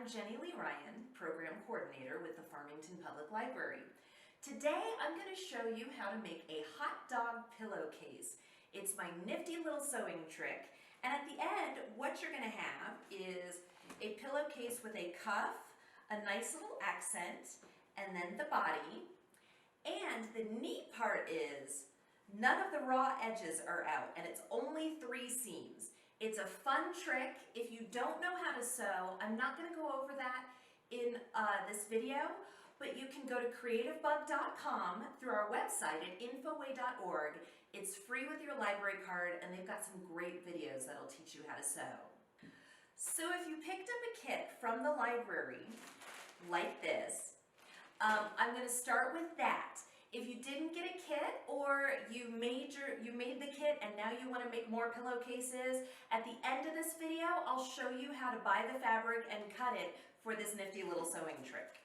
I'm Jenny Lee Ryan, Program Coordinator with the Farmington Public Library. Today I'm going to show you how to make a hot dog pillowcase. It's my nifty little sewing trick, and at the end what you're going to have is a pillowcase with a cuff, a nice little accent, and then the body. And the neat part is none of the raw edges are out, and it's only 3 seams. It's a fun trick. If you don't know how to sew, I'm not going to go over that in this video, but you can go to CreativeBug.com through our website at infoway.org. It's free with your library card, and they've got some great videos that'll teach you how to sew. So if you picked up a kit from the library like this, I'm going to start with that. If you didn't get a kit, or you made the kit and now you want to make more pillowcases, at the end of this video I'll show you how to buy the fabric and cut it for this nifty little sewing trick.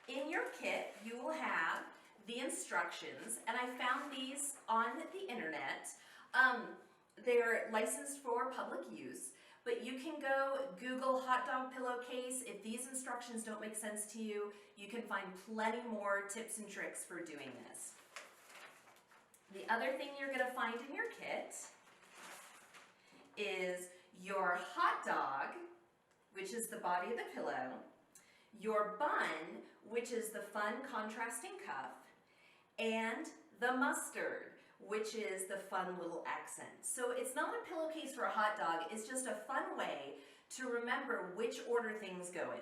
In your kit you will have the instructions, and I found these on the internet. They're licensed for public use, but you can go Google hot dog pillowcase. If these instructions don't make sense to you, you can find plenty more tips and tricks for doing this. The other thing you're going to find in your kit is your hot dog, which is the body of the pillow, your bun, which is the fun contrasting cuff, and the mustard, which is the fun little accent. So it's not a pillowcase for a hot dog, it's just a fun way to remember which order things go in.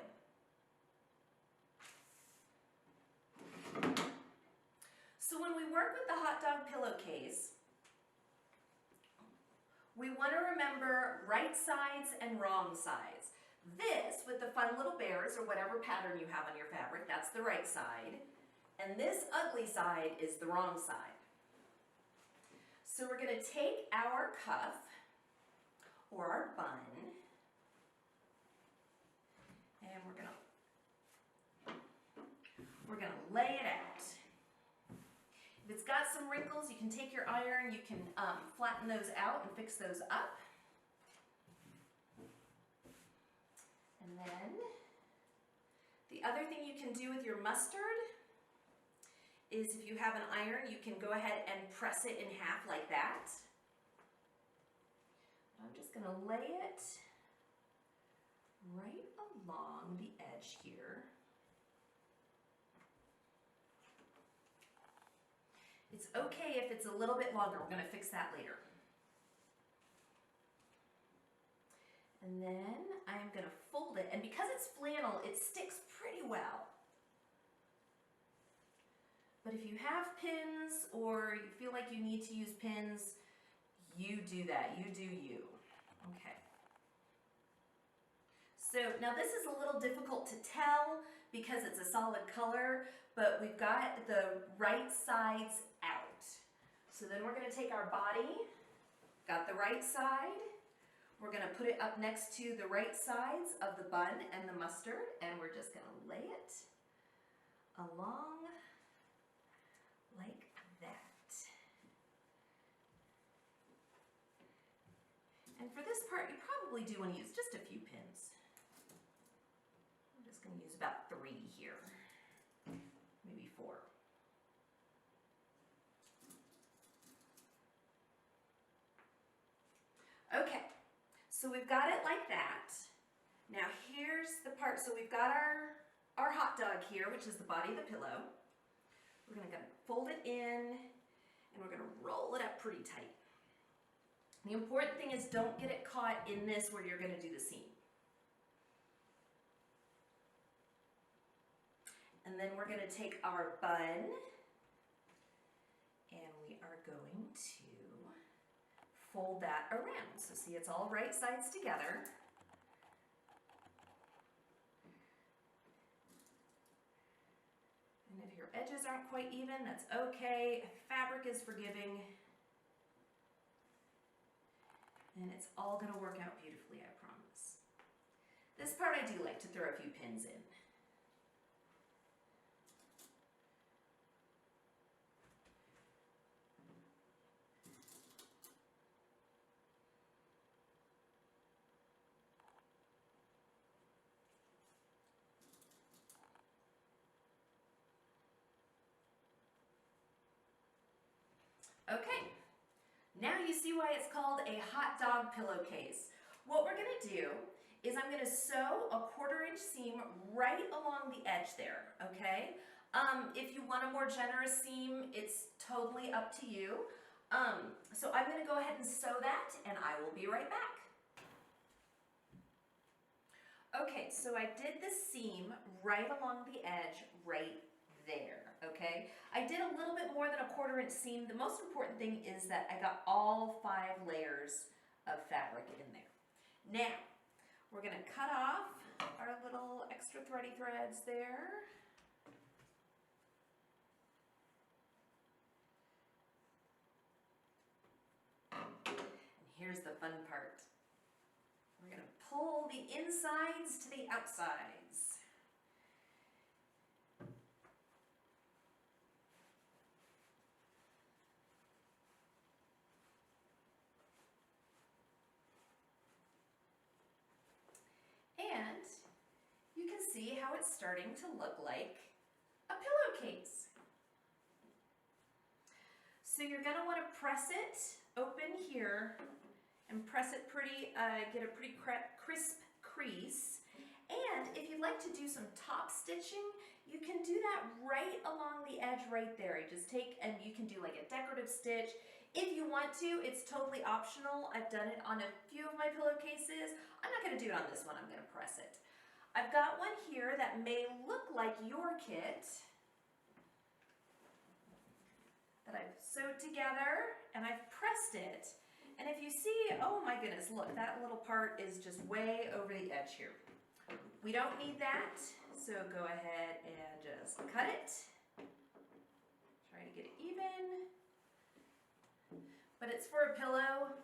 So when we work with the hot dog pillowcase, we want to remember right sides and wrong sides. This, with the fun little bears or whatever pattern you have on your fabric, that's the right side. And this ugly side is the wrong side. So we're going to take our cuff or our bun, and we're going to lay it out. If it's got some wrinkles, you can take your iron, you can flatten those out and fix those up. And then the other thing you can do with your mustard is, if you have an iron, you can go ahead and press it in half like that. I'm just going to lay it right along the edge here. It's okay if it's a little bit longer. We're going to fix that later. And then I'm going to fold it, and because it's flannel, it sticks pretty well. But if you have pins, or you feel like you need to use pins, you do that. You do you. Okay. So now this is a little difficult to tell because it's a solid color, but we've got the right sides out. So then we're going to take our body, got the right side, we're going to put it up next to the right sides of the bun and the mustard, and we're just going to lay it along like that. And for this part, you probably do want to use just a few pins. I'm just going to use about 3 here, maybe 4. Okay, so we've got it like that. Now here's the part. So we've got our hot dog here, which is the body of the pillow. We're going to fold it in, and we're going to roll it up pretty tight. The important thing is don't get it caught in this where you're going to do the seam. And then we're going to take our bun, and we are going to fold that around. So see, it's all right sides together. And if your edges aren't quite even, that's okay. Fabric is forgiving. And it's all going to work out beautifully, I promise. This part I do like to throw a few pins in. Okay, now you see why it's called a hot dog pillowcase. What we're gonna do is I'm gonna sew a 1/4 inch seam right along the edge there, okay? If you want a more generous seam, it's totally up to you. So I'm gonna go ahead and sew that and I will be right back. Okay, so I did the seam right along the edge right there, okay? I did a little bit more than a 1/4 inch seam. The most important thing is that I got all 5 layers of fabric in there. Now, we're gonna cut off our little extra thready threads there. And here's the fun part. We're gonna pull the insides to the outsides. And you can see how it's starting to look like a pillowcase. So you're gonna wanna press it open here and press it pretty, get a pretty crisp crease. And if you'd like to do some top stitching, you can do that right along the edge right there. You just take and you can do like a decorative stitch. If you want to, it's totally optional. I've done it on a few of my pillowcases. I'm not gonna do it on this one, I'm gonna press it. I've got one here that may look like your kit that I've sewed together and I've pressed it. And if you see, oh my goodness, look, that little part is just way over the edge here. We don't need that, so go ahead and just cut it. Try to get it even. But it's for a pillow,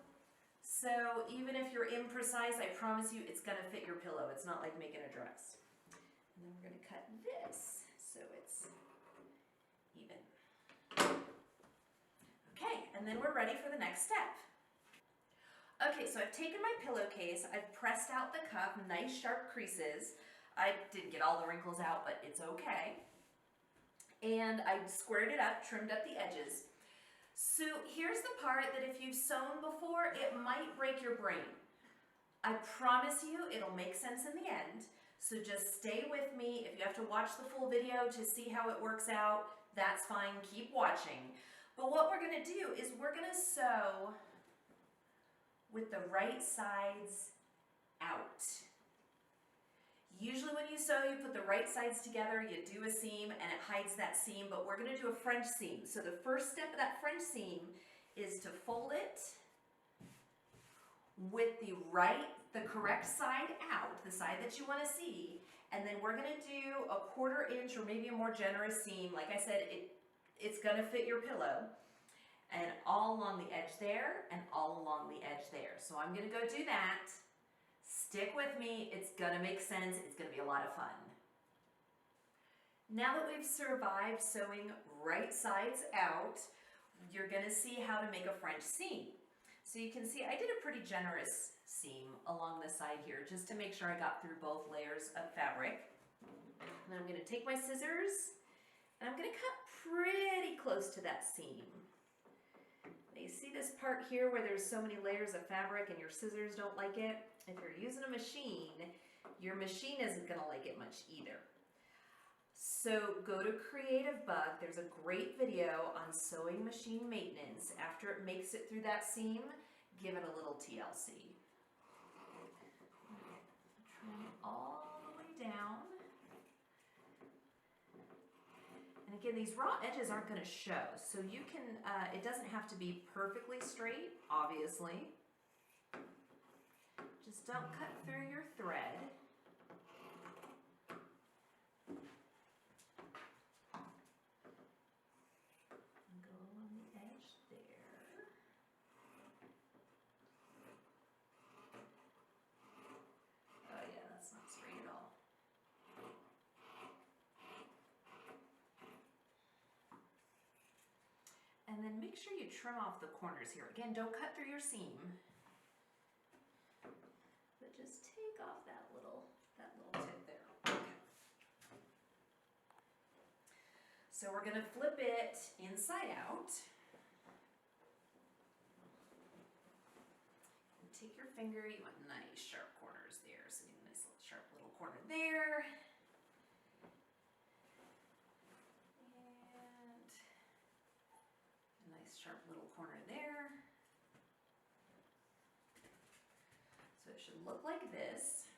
so even if you're imprecise, I promise you it's gonna fit your pillow. It's not like making a dress. And then we're gonna cut this so it's even. Okay, and then we're ready for the next step. Okay, so I've taken my pillowcase, I've pressed out the cuff, nice sharp creases. I didn't get all the wrinkles out, but it's okay. And I squared it up, trimmed up the edges. So here's the part that if you've sewn before, it might break your brain. I promise you it'll make sense in the end. So just stay with me. If you have to watch the full video to see how it works out, that's fine, keep watching. But what we're gonna do is we're gonna sew with the right sides out. Usually when you sew, you put the right sides together, you do a seam and it hides that seam, but we're gonna do a French seam. So the first step of that French seam is to fold it with the correct side out, the side that you wanna see, and then we're gonna do a 1/4 inch or maybe a more generous seam. Like I said, it's gonna fit your pillow. And all along the edge there, and all along the edge there. So I'm gonna go do that. Stick with me, it's gonna make sense, it's gonna be a lot of fun. Now that we've survived sewing right sides out, you're gonna see how to make a French seam. So you can see I did a pretty generous seam along the side here, just to make sure I got through both layers of fabric. And I'm gonna take my scissors, and I'm gonna cut pretty close to that seam. You see this part here where there's so many layers of fabric and your scissors don't like it? If you're using a machine, your machine isn't gonna like it much either. So go to CreativeBug. There's a great video on sewing machine maintenance. After it makes it through that seam, give it a little TLC. Trim it all the way down. And again, these raw edges aren't going to show, so you can, it doesn't have to be perfectly straight, obviously. Just don't cut through your thread. And go along the edge there. Oh yeah, that's not straight at all. And then make sure you trim off the corners here. Again, don't cut through your seam, but just take off that little tip there. Okay. So we're gonna flip it inside out. take your finger, you want nice sharp corners there. So you have a nice little sharp little corner there. And a nice sharp little corner there. So it should look like this.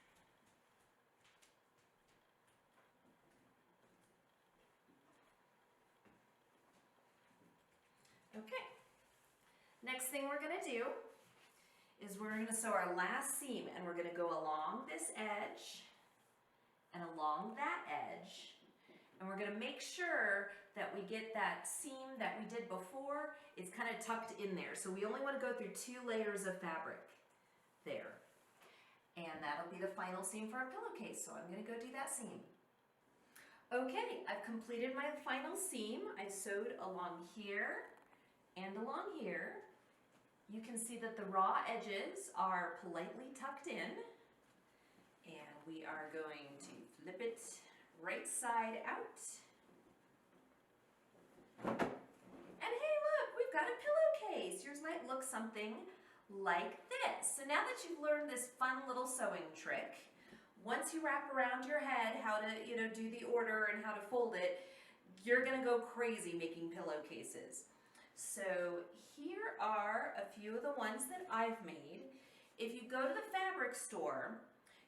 Okay. Next thing we're going to do is we're going to sew our last seam, and we're going to go along this edge and along that edge, and we're going to make sure that we get that seam that we did before is kind of tucked in there. So we only want to go through 2 layers of fabric there, and that'll be the final seam for our pillowcase. So I'm going to go do that seam. Okay, I've completed my final seam. I sewed along here and along here. You can see that the raw edges are politely tucked in, and we are going to flip it right side out. And hey, look, we've got a pillowcase. Yours might look something like this. So now that you've learned this fun little sewing trick, once you wrap around your head how to, do the order and how to fold it, you're gonna go crazy making pillowcases. So here are a few of the ones that I've made. If you go to the fabric store,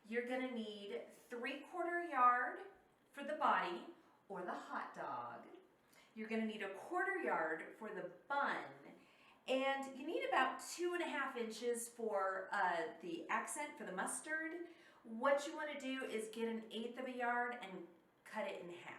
you're going to need 3/4 yard for the body or the hot dog. You're going to need 1/4 yard for the bun. And you need about 2.5 inches for the accent for the mustard. What you want to do is get 1/8 yard and cut it in half.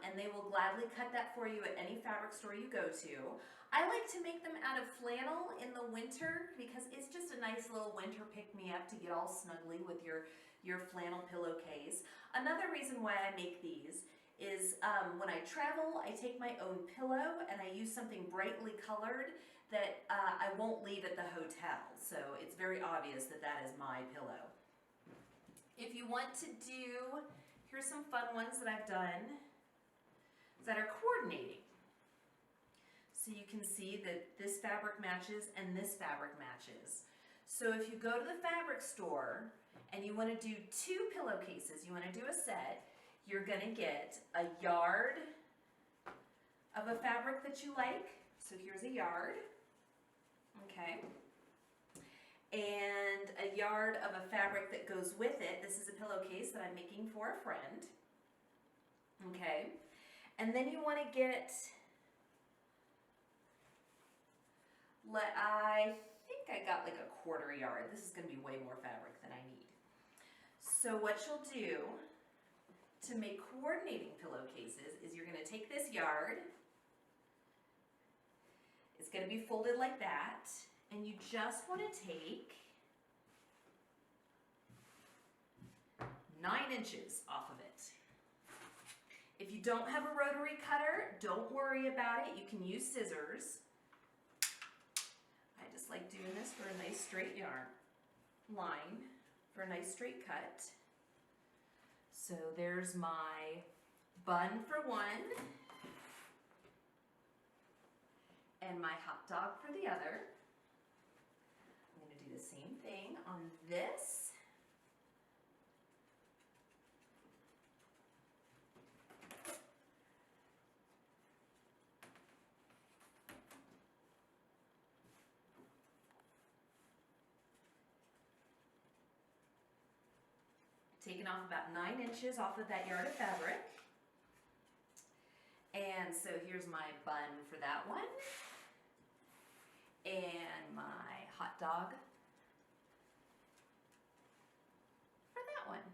And they will gladly cut that for you at any fabric store you go to. I like to make them out of flannel in the winter because it's just a nice little winter pick-me-up to get all snuggly with your flannel pillowcase. Another reason why I make these is when I travel, I take my own pillow and I use something brightly colored that I won't leave at the hotel. So it's very obvious that that is my pillow. If you want to do, here's some fun ones that I've done that are coordinating. So you can see that this fabric matches and this fabric matches. So if you go to the fabric store and you want to do 2 pillowcases, you want to do a set, you're going to get 1 yard of a fabric that you like. So here's 1 yard, okay? And 1 yard of a fabric that goes with it. This is a pillowcase that I'm making for a friend, okay? And then you want to get, I think I got like 1/4 yard. This is going to be way more fabric than I need. So what you'll do to make coordinating pillowcases is you're going to take this yard. It's going to be folded like that. And you just want to take 9 inches off of it. If you don't have a rotary cutter, don't worry about it. You can use scissors. I just like doing this for a nice straight yarn line, for a nice straight cut. So there's my bun for one, and my hot dog for the other. I'm going to do the same thing on this. Taking off about 9 inches off of that yard of fabric. And so here's my bun for that one. And my hot dog for that one.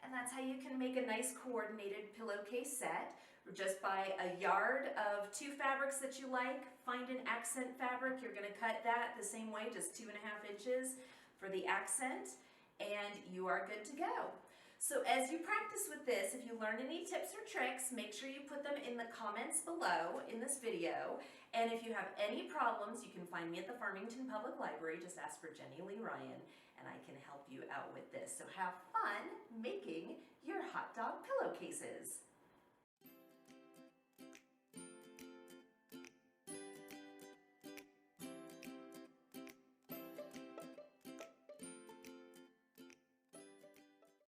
And that's how you can make a nice coordinated pillowcase set. Just buy 1 yard of 2 fabrics that you like. Find an accent fabric. You're going to cut that the same way, just 2.5 inches for the accent. And you are good to go. So as you practice with this, if you learn any tips or tricks, make sure you put them in the comments below in this video. And if you have any problems, you can find me at the Farmington Public Library. Just ask for Jenny Lee Ryan, and I can help you out with this. So have fun making your hot dog pillowcases.